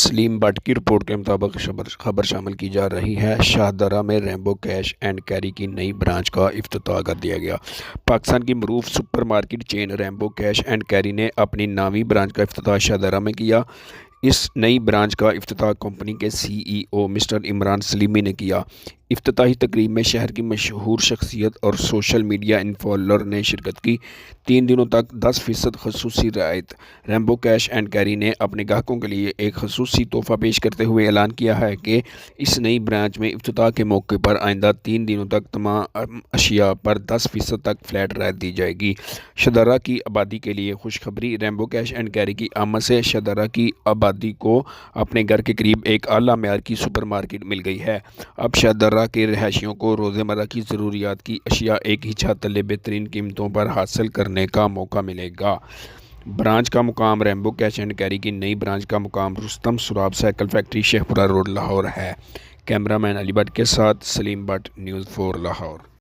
Salim but की report के मुताबिक खबर शामिल की जा रही है। शाहदरा में रेम्बो कैश एंड कैरी की नई ब्रांच का इफ्तिताह कर दिया गया। पाकिस्तान की मरूफ supermarket chain Rambo cash and carry ने अपनी 9वीं ब्रांच का इफ्तिताह शाहदरा में किया। इस नई ब्रांच का इफ्तिताह कंपनी के CEO मिस्टर इमरान सलीमी ने किया। इफ्तिताही तकरीब में शहर की मशहूर शख्सियत और सोशल मीडिया इन्फ्लुएंसर ने शिरकत की। 3 दिनों तक 10% खसूसी रियायत। रेम्बो कैश एंड कैरी ने अपने ग्राहकों के लिए एक खसूसी तोहफा पेश करते हुए ऐलान किया है कि इस नई ब्रांच में इफ्तिताह के मौके पर आइंदा 3 दिनों तक तमाम अशिया पर 10% तक फ्लैट रियायत दी जाएगी। शाहदरा की आबादी के लिए खुशखबरी। रेम्बो कैश एंड कैरी की आमद से शाहदरा की आबादी को अपने घर के करीब एक आला मेयार की सुपरमार्केट मिल गई है। अब शाहदरा के रहायशियों को रोज़मर्रा की ज़रूरियात की अशिया एक ही छत तले बेहतरीन कीमतों पर हासिल करने का मौका मिलेगा। ब्रांच का मुकाम रेम्बो कैश एंड कैरी की नई ब्रांच का मुकाम Rustam Sohrab cycle factory Sheikhupura road Lahore है। कैमरामैन अली भट्ट के साथ सलीम भट्ट, न्यूज़ 4 लाहौर।